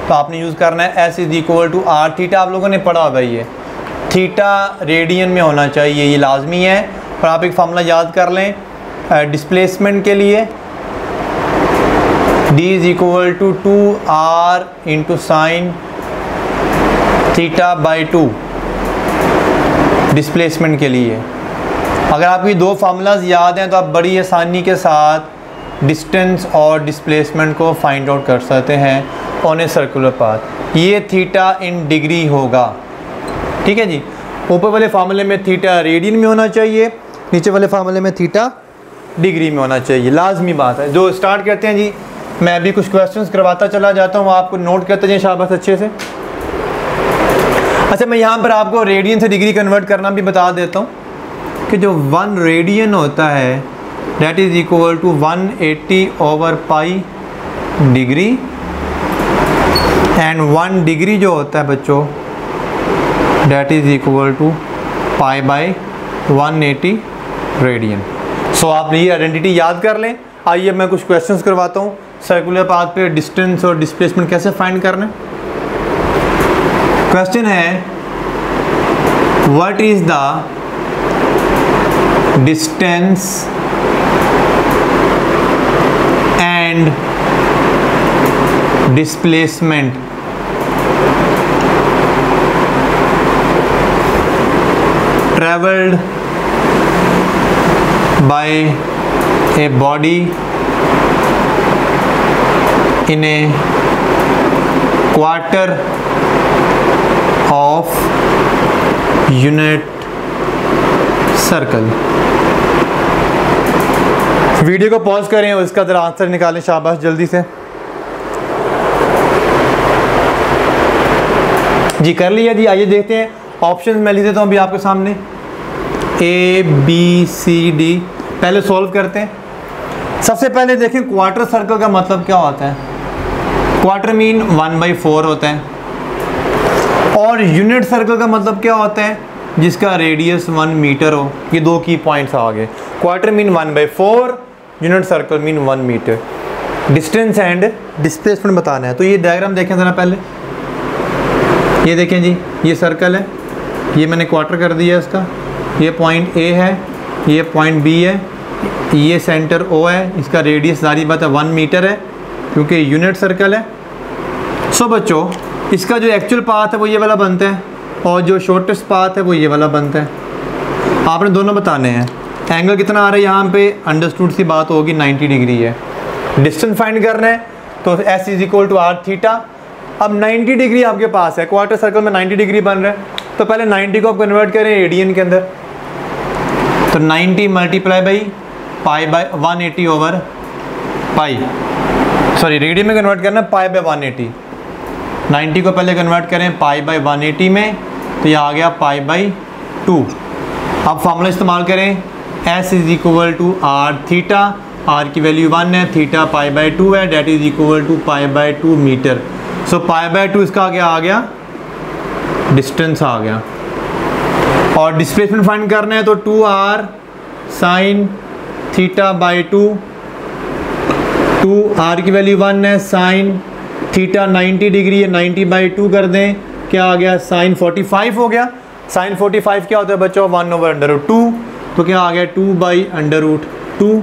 तो आपने यूज़ करना है S is equal to R theta. आप लोगों ने पढ़ा होगा ये, थीटा रेडियन में होना चाहिए, ये लाजमी है। और आप एक फार्मूला याद कर लें डिस्प्लेसमेंट के लिए, d is equal to 2r into sine theta by 2 displacement के लिए। अगर आपकी दो फार्मूलाज याद हैं तो आप बड़ी आसानी के साथ डिस्टेंस और डिस्प्लेसमेंट को फाइंड आउट कर सकते हैं ऑन ए सर्कुलर पाथ। ये थीटा इन डिग्री होगा, ठीक है जी। ऊपर वाले फार्मूले में थीटा रेडियन में होना चाहिए, नीचे वाले फार्मूले में थीटा डिग्री में होना चाहिए, लाजमी बात है। जो स्टार्ट करते हैं जी, मैं अभी कुछ क्वेश्चंस करवाता चला जाता हूँ, आपको नोट करते जाइए शाबाश अच्छे से। अच्छा, मैं यहाँ पर आपको रेडियन से डिग्री कन्वर्ट करना भी बता देता हूँ कि जो 1 रेडियन होता है that is equal to 180 over pi degree, and 1 degree जो होता है बच्चों that is equal to pi by 180 radian. So आप ये आइडेंटिटी याद कर लें। आइए मैं कुछ क्वेश्चंस करवाता हूँ, सर्कुलर पाथ पे डिस्टेंस और डिस्प्लेसमेंट कैसे फाइंड करना है। क्वेश्चन है, what is the distance and displacement travelled by a body in a quarter of unit circle। Video को पॉज करें और इसका ज़रा आंसर निकालें शाबाश जल्दी से। जी कर लिया जी। आइए देखते हैं ऑप्शन मैं लिख देता हूँ अभी आपके सामने, A B C D। पहले सॉल्व करते हैं। सबसे पहले देखें क्वार्टर सर्कल का मतलब क्या होता है। क्वार्टर मीन 1/4 होता है, और यूनिट सर्कल का मतलब क्या होता है, जिसका रेडियस 1 मीटर हो। ये दो की पॉइंट्स आ गए। Quarter mean 1/4, unit circle mean 1 metre. Distance and displacement बताना है। तो ये डायग्राम देखें ज़रा पहले, ये देखें जी, ये सर्कल है, ये मैंने क्वार्टर कर दिया इसका, ये पॉइंट A है, ये पॉइंट B है, ये सेंटर O है, इसका रेडियस सारी बात है 1 मीटर है क्योंकि यूनिट सर्कल है। सो बच्चों इसका जो एक्चुअल पाथ है वो ये वाला बनता है, और जो शॉर्टेस्ट पाथ है वो ये वाला बनता है। आपने दोनों बताने हैं। एंगल कितना आ रहा है यहाँ पे, अंडरस्टूड सी बात होगी 90 डिग्री है। डिस्टेंस फाइंड करना है तो S is equal to R theta. अब 90 डिग्री आपके पास है, क्वार्टर सर्कल में 90 डिग्री बन रहा है, तो पहले 90 को आप कन्वर्ट करें रेडियन के अंदर। तो 90 multiply by pi by 180 over pi, sorry radian में कन्वर्ट करना पाई बाई 180। 90 को पहले कन्वर्ट करें पाई बाई 180 में, तो ये आ गया पाई बाई 2। अब फार्मूला इस्तेमाल करें, S is equal to R theta. R की वैल्यू 1 है, थीटा पाई बाय 2 है, that is equal to pi by 2 metre. So pi by 2 इसका क्या आ गया, डिस्टेंस आ गया। और डिस्प्लेसमेंट फाइंड करना है तो 2r sign theta by 2, 2r की वैल्यू 1 है, साइन थीटा 90 डिग्री है, 90 बाई 2 कर दें, क्या आ गया, साइन 45 हो गया। साइन 45 क्या होता है बच्चों, 1/√2, तो क्या आ गया 2/√2।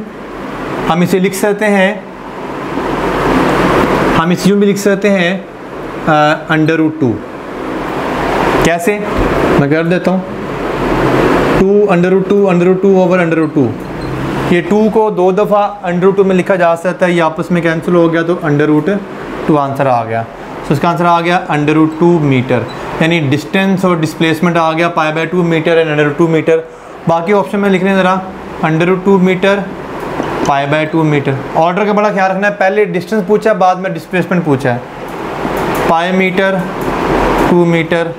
हम इसे लिख सकते हैं, हम इस यूँ भी लिख सकते हैं √2। कैसे, मैं कर देता हूँ, 2√2 ये 2 को 2 दफ़ा √2 में लिखा जा सकता है, ये आपस में कैंसिल हो गया तो √2 आंसर आ गया। तो इसका आंसर आ गया √2 मीटर, यानी डिस्टेंस और डिस्प्लेसमेंट आ गया pi by 2 metre and √2 metre. बाकी ऑप्शन में लिखने ज़रा √2 metre pi by 2 metre. Order का बड़ा ख्याल रखना है, पहले डिस्टेंस पूछा है, बाद में डिस्प्लेसमेंट पूछा है। Pi metre 2 metre,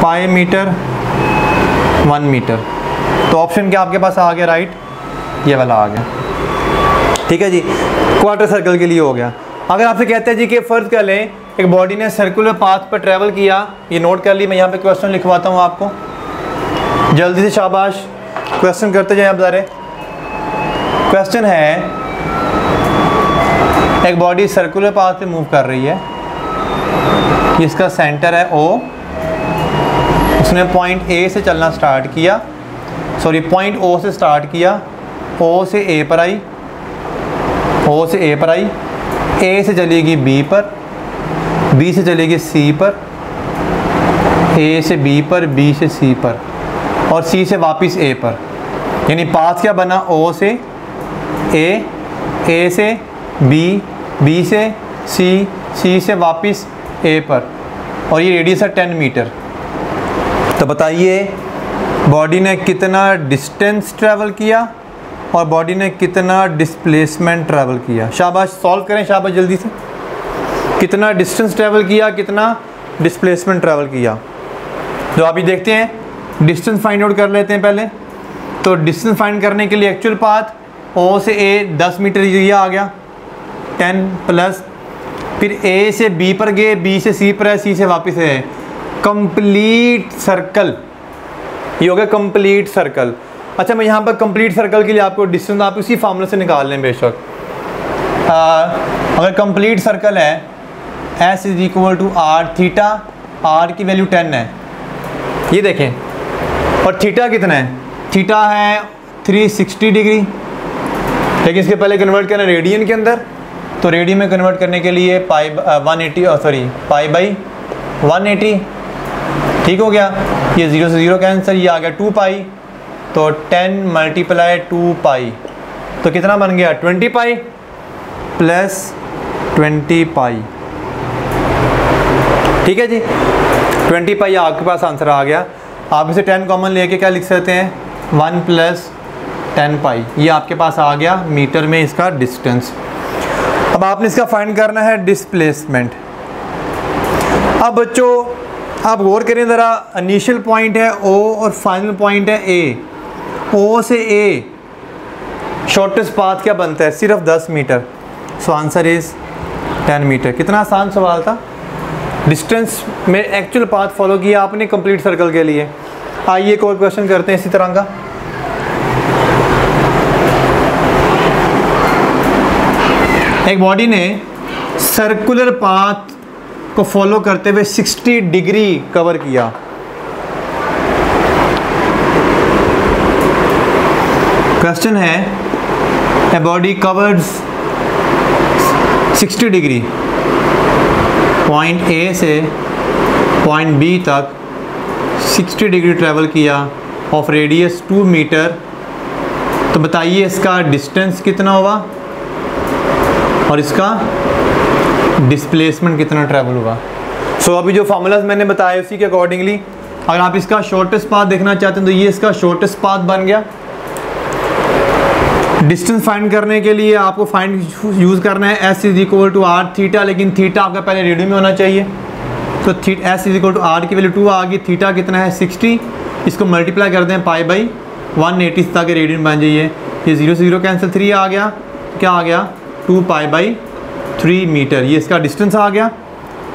pi metre 1 metre, तो ऑप्शन क्या आपके पास आ गया, राइट, ये वाला आ गया। ठीक है जी, क्वार्टर सर्कल के लिए हो गया। अगर आपसे कहते हैं जी कि फ़र्ज़ कर लें एक बॉडी ने सर्कुलर पाथ पर ट्रैवल किया, ये नोट कर ली, मैं यहाँ पे क्वेश्चन लिखवाता हूँ आपको, जल्दी से शाबाश क्वेश्चन करते जाएं आप ज़रा। क्वेश्चन है, एक बॉडी सर्कुलर पाथ पे मूव कर रही है, इसका सेंटर है O, उसने पॉइंट A से चलना स्टार्ट किया, सॉरी पॉइंट O से स्टार्ट किया, O से A पर आई, O से A पर आई, A से चलेगी B पर, B से चलेगी C पर, A से B पर, B से C पर, और C से वापस A पर। यानी पाथ क्या बना, O से A, A से B, B से C, C से वापस A पर, और ये रेडियस है 10 मीटर। तो बताइए बॉडी ने कितना डिस्टेंस ट्रैवल किया और बॉडी ने कितना डिस्प्लेसमेंट ट्रैवल किया। शाबाश, सॉल्व करें शाबाश जल्दी से, कितना डिस्टेंस ट्रैवल किया, कितना डिस्प्लेसमेंट ट्रैवल किया। जो आप ये देखते हैं, डिस्टेंस फाइंड आउट कर लेते हैं पहले। तो डिस्टेंस फाइंड करने के लिए एक्चुअल पाथ O से A 10 मीटर ये आ गया, 10 प्लस, फिर A से B पर गए, B से C पर है, C से वापस है, कंप्लीट सर्कल, ये हो गया कंप्लीट सर्कल। अच्छा, मैं यहाँ पर कंप्लीट सर्कल के लिए आपको डिस्टेंस आप इसी फार्मूले से निकाल लें बेशक। अगर कंप्लीट सर्कल है S is equal to R, theta R की वैल्यू 10 है, ये देखें, और थीटा कितना है, थीटा है 360 डिग्री, लेकिन इसके पहले कन्वर्ट करना रेडियन के अंदर, तो रेडियन में कन्वर्ट करने के लिए पाई बाई 180, ठीक हो गया। ये 0 से 0 कैंसर, ये आ गया 2 पाई, तो 10 मल्टीप्लाई 2 पाई, तो कितना बन गया 20 पाई प्लस 20 पाई। ठीक है जी, 20 पाई आपके पास आंसर आ गया। आप इसे 10 कॉमन लेके क्या लिख सकते हैं, 1 प्लस 10 पाई, ये आपके पास आ गया मीटर में इसका डिस्टेंस। अब आपने इसका फाइंड करना है डिस्प्लेसमेंट। अब बच्चों आप गौर करें ज़रा, इनिशियल पॉइंट है O और फाइनल पॉइंट है A, O से A शॉर्टेस्ट पाथ क्या बनता है, सिर्फ 10 metre, so answer is 10 metre. कितना आसान सवाल था, डिस्टेंस में एक्चुअल पाथ फॉलो किया आपने कंप्लीट सर्कल के लिए। आइए एक और क्वेश्चन करते हैं इसी तरह का। एक बॉडी ने सर्कुलर पाथ को फॉलो करते हुए 60 डिग्री कवर किया। क्वेश्चन है, a body covers 60 degree point A से पॉइंट B तक 60 डिग्री ट्रैवल किया ऑफ रेडियस 2 मीटर, तो बताइए इसका डिस्टेंस कितना हुआ और इसका डिस्प्लेसमेंट कितना ट्रैवल हुआ। सो अभी जो फार्मूलाज मैंने बताया उसी के अकॉर्डिंगली अगर आप इसका शॉर्टेस्ट पाथ देखना चाहते हैं तो ये इसका शॉर्टेस्ट पाथ बन गया। डिस्टेंस फाइंड करने के लिए आपको फाइंड यूज़ करना है S is equal to R theta, लेकिन थीटा आपका पहले रेडियन में होना चाहिए। तो S is equal to R की वैल्यू 2 आ गई, थीटा कितना है 60, इसको मल्टीप्लाई कर दें पाई बाई 180 ताकि रेडियन बन जाइए। ये 0 से 0 कैंसिल, 3 आ गया, क्या आ गया 2π/3 मीटर, ये इसका डिस्टेंस आ गया।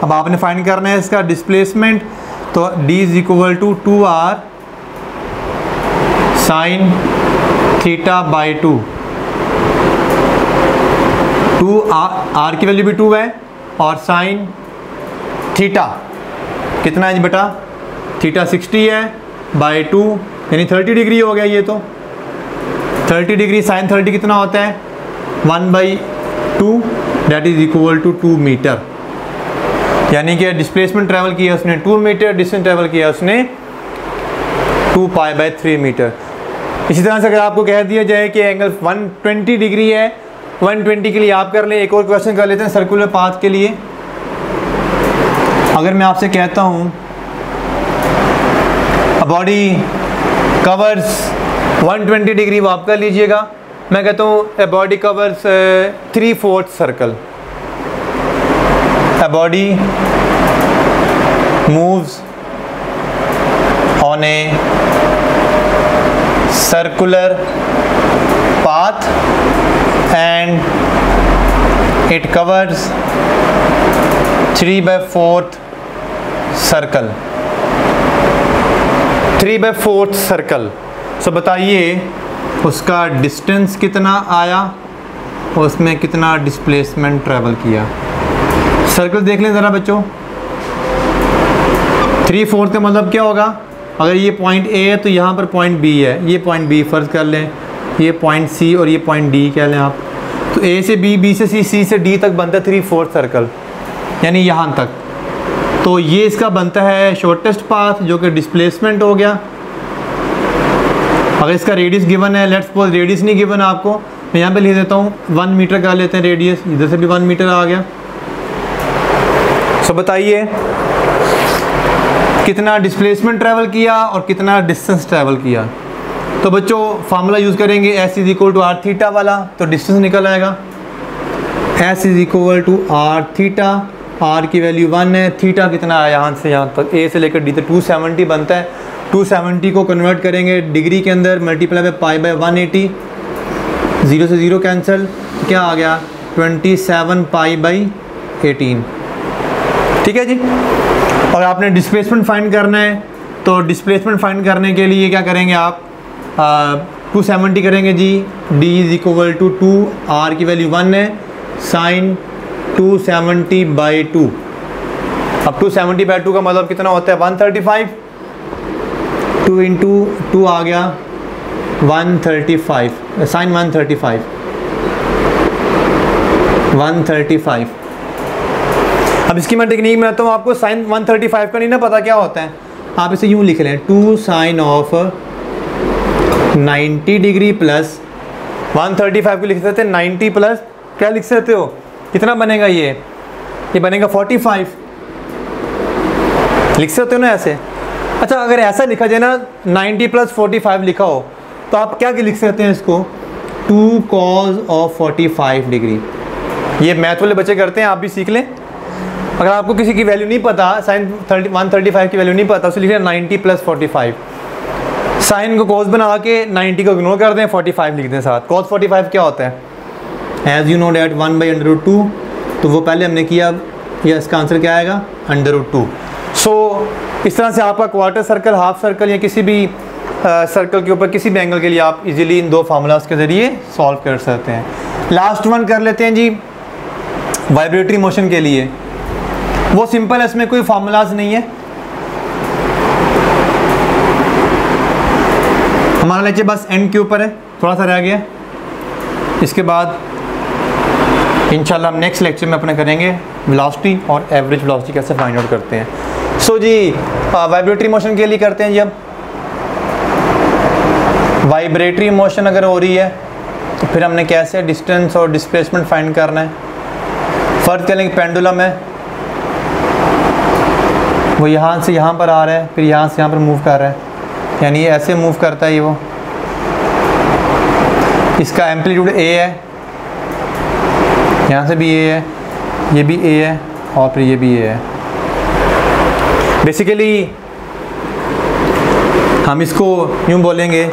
अब आपने फाइंड करना है इसका डिस्प्लेसमेंट, तो d = 2r sin θ/2, 2r की वैल्यू भी 2 है और साइन थीटा कितना है जी बेटा, थीटा 60 है बाय 2 यानी 30 डिग्री हो गया। ये तो 30 डिग्री साइन 30 कितना होता है 1/2 that is equal to 2 metre, यानी कि डिस्प्लेसमेंट ट्रैवल किया उसने 2 मीटर, डिस्टेंस ट्रैवल किया उसने 2π/3 मीटर। इसी तरह से अगर आपको कह दिया जाए कि एंगल 120 डिग्री है, 120 के लिए आप कर ले। एक और क्वेश्चन कर लेते हैं सर्कुलर पाथ के लिए। अगर मैं आपसे कहता हूँ अ बॉडी कवर्स 120 डिग्री, वो आप कर लीजिएगा। मैं कहता हूँ a body covers 3/4 circle, a body moves on a circular path and it covers 3/4 circle, 3/4 circle. So बताइए उसका डिस्टेंस कितना आया और उसमें कितना डिस्प्लेसमेंट ट्रैवल किया। सर्कल देख लें ज़रा बच्चों, 3/4 का मतलब क्या होगा, अगर ये पॉइंट ए है तो यहाँ पर पॉइंट बी है, ये पॉइंट बी फ़र्ज़ कर लें, ये पॉइंट सी और ये पॉइंट डी कह लें आप। तो ए से बी, बी से सी, सी से डी तक बनता है 3/4 सर्कल, यानी यहाँ तक। तो ये इसका बनता है शॉर्टेस्ट पाथ जो कि डिस्प्लेसमेंट हो गया। अगर इसका रेडियस गिवन है, लेट्स सपोज रेडियस नहीं गिवन आपको, मैं यहाँ पे लिख देता हूँ 1 मीटर कर लेते हैं रेडियस, इधर से भी 1 मीटर आ गया। सो बताइए कितना डिस्प्लेसमेंट ट्रैवल किया और कितना डिस्टेंस ट्रैवल किया। तो बच्चों फार्मूला यूज़ करेंगे S = r थीटा वाला, तो डिस्टेंस निकल आएगा S = r थीटा। r की वैल्यू 1 है, थीटा कितना है यहाँ से यहाँ तक, A से लेकर D तक 270 बनता है। 270 को कन्वर्ट करेंगे डिग्री के अंदर, मल्टीप्लाई बाय π/180, 0 से 0 कैंसिल, क्या आ गया 27π/18। ठीक है जी। और आपने डिस्प्लेसमेंट फाइंड करना है, तो डिस्प्लेसमेंट फाइंड करने के लिए क्या करेंगे आप 270 करेंगे जी, D = 2, R की वैल्यू 1 है, साइन 270/2। अब 270/2 का मतलब कितना होता है 135, 2 × 2 आ गया 135, साइन 135। अब इसकी मैं टेक्निक में आता हूँ, आपको साइन 135 का नहीं ना पता क्या होता है, आप इसे यूँ लिख लें 2 साइन ऑफ 90 डिग्री प्लस 135 को लिख सकते हैं 90 प्लस क्या लिख सकते हो, कितना बनेगा ये बनेगा 45, लिख सकते हो ना ऐसे। अच्छा अगर ऐसा लिखा जाए ना 90 + 45 लिखा हो तो आप क्या लिख सकते हैं इसको 2 cos of 45 डिग्री। ये मैथ वाले बच्चे करते हैं, आप भी सीख लें। अगर आपको किसी की वैल्यू नहीं पता, साइन 135 की वैल्यू नहीं पता, उससे लिख लें 90 + 45। साइन को cos बना के 90 को इग्नोर कर दें, 45 लिख दें साथ। cos 45 क्या होता है, एज यू नो डैट 1/√2, तो वो पहले हमने किया, या इसका आंसर क्या आएगा √2। सो इस तरह से आपका क्वार्टर सर्कल, हाफ सर्कल या किसी भी सर्कल के ऊपर किसी भी एंगल के लिए आप इजीली इन दो फार्मूलाज के ज़रिए सॉल्व कर सकते हैं। लास्ट वन कर लेते हैं जी, वाइब्रेटरी मोशन के लिए। वो सिंपल है, इसमें कोई फार्मूलाज नहीं है। हमारा लेक्चर बस एंड के ऊपर है, थोड़ा सा रह गया। इसके बाद इंशाल्लाह हम नेक्स्ट लेक्चर में अपने करेंगे वेलोसिटी और एवरेज वेलोसिटी कैसे फाइंड आउट करते हैं। सो जी वाइब्रेटरी मोशन के लिए करते हैं जी। अब वाइब्रेटरी मोशन अगर हो रही है तो फिर हमने कैसे डिस्टेंस और डिस्प्लेसमेंट फाइंड करना है। फर्ज करें पेंडुलम है, वो यहाँ से यहाँ पर आ रहा है, फिर यहाँ से यहाँ पर मूव कर रहा है, यानी ये ऐसे मूव करता है। ये वो इसका एम्पलीट्यूड A है, यहाँ से भी A है, ये भी A है और फिर ये भी A है। बेसिकली हम इसको यूँ बोलेंगे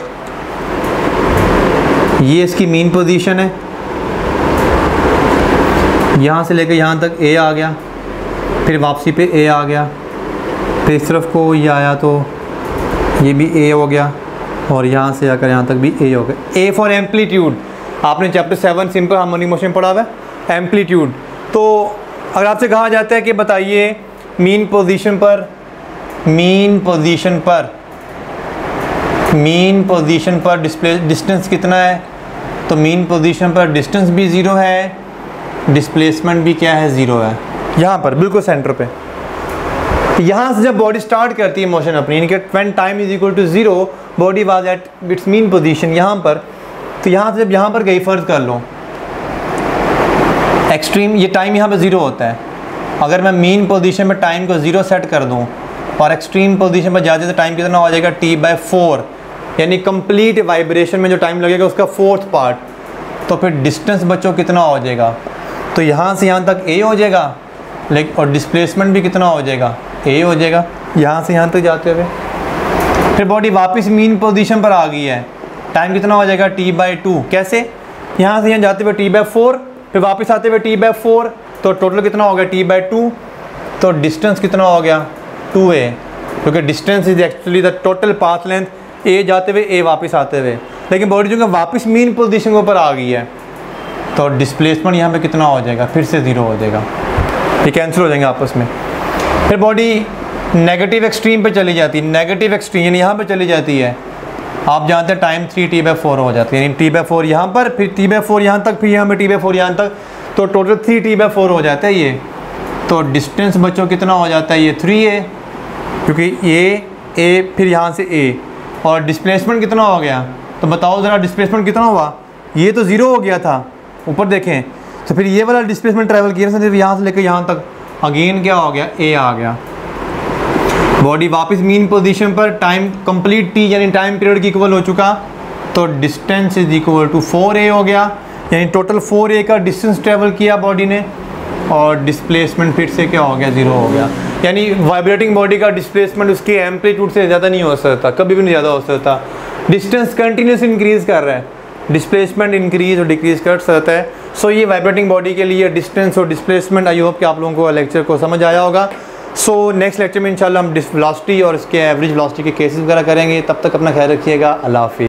ये इसकी मीन पोजीशन है, यहाँ से लेकर यहाँ तक ए आ गया, फिर वापसी पे ए आ गया, फिर इस तरफ को ये आया तो ये भी ए हो गया, और यहाँ से आकर यहाँ तक भी ए हो गया। ए फॉर एम्पलीट्यूड, आपने चैप्टर 7 सिंपल हार्मोनिक मोशन पढ़ा हुआ है, एम्पलीट्यूड। तो अगर आपसे कहा जाता है कि बताइए मीन पोजीशन पर डिस्टेंस कितना है, तो मीन पोजीशन पर डिस्टेंस भी ज़ीरो है, डिस्प्लेसमेंट भी क्या है, ज़ीरो है। यहाँ पर बिल्कुल सेंटर पे, यहाँ से जब बॉडी स्टार्ट करती है मोशन अपनी, यानी कि when time is equal to 0 body was at its mean position यहाँ पर, तो यहाँ से जब यहाँ पर गई, फ़र्ज़ कर लो एक्सट्रीम, ये टाइम यहाँ पे 0 होता है। अगर मैं मीन पोजीशन में टाइम को 0 सेट कर दूँ और एक्सट्रीम पोजीशन पर जाते तो टाइम कितना हो जाएगा, T/4, यानी कंप्लीट वाइब्रेशन में जो टाइम लगेगा उसका 4th पार्ट। तो फिर डिस्टेंस बच्चों कितना हो जाएगा, तो यहाँ से यहाँ तक ए हो जाएगा, लेकिन और डिस्प्लेसमेंट भी कितना हो जाएगा, ए हो जाएगा यहाँ से यहाँ तक जाते हुए। फिर बॉडी वापस मीन पोजीशन पर आ गई है, टाइम कितना हो जाएगा, T/2। कैसे, यहाँ से यहाँ जाते हुए T/4, फिर वापस आते हुए T/4, तो टोटल कितना हो गया, T/2। तो डिस्टेंस कितना हो गया, 2a, क्योंकि distance is actually the total path length, A जाते हुए ए वापस आते हुए। लेकिन बॉडी जो कि वापस मीन पोजीशन के ऊपर आ गई है, तो डिस्प्लेसमेंट यहाँ पे कितना हो जाएगा, फिर से 0 हो जाएगा, ये कैंसिल हो जाएंगे आपस में। फिर बॉडी नेगेटिव एक्सट्रीम पे चली जाती है, नेगेटिव एक्सट्रीम यानी यहाँ पे चली जाती है, आप जानते हैं टाइम 3T/4 हो जाती है, यानी T/4 यहाँ पर, फिर T/4 यहाँ तक, फिर यहाँ पे T/4 यहाँ तक, तो टोटल 3T/4 हो जाता है ये। तो डिस्टेंस बच्चों कितना हो जाता है, ये 3a, क्योंकि ये a फिर यहाँ से a, और डिस्प्लेसमेंट कितना हो गया, तो बताओ ज़रा डिस्प्लेसमेंट कितना हुआ, ये तो 0 हो गया था, ऊपर देखें, तो फिर ये वाला डिस्प्लेसमेंट ट्रैवल किया सिर्फ यहाँ से लेकर यहाँ तक, अगेन क्या हो गया, a आ गया। बॉडी वापस मीन पोजीशन पर, टाइम कंप्लीट t यानी टाइम पीरियड की इक्वल हो चुका, तो distance is equal to 4a हो गया, यानी टोटल 4a का डिस्टेंस ट्रैवल किया बॉडी ने, और डिस्प्लेसमेंट फिर से क्या हो गया, 0 हो गया। यानी वाइब्रेटिंग बॉडी का डिस्प्लेसमेंट उसके एम्पलीट्यूड से ज़्यादा नहीं हो सकता, कभी भी नहीं ज़्यादा हो सकता। डिस्टेंस कंटिन्यूस इंक्रीज़ कर रहा है, डिस्प्लेसमेंट इंक्रीज और डिक्रीज़ कर सकता है। सो ये वाइब्रेटिंग बॉडी के लिए डिस्टेंस और डिस्प्लेसमेंट, आई होप कि आप लोगों को लेक्चर को समझ आया होगा। सो नेक्स्ट लेक्चर में इंशाल्लाह हम वेलोसिटी और इसके एवरेज वेलोसिटी के केसेस वगैरह करेंगे। तब तक अपना ख्याल रखिएगा। अल्लाह हाफिज़।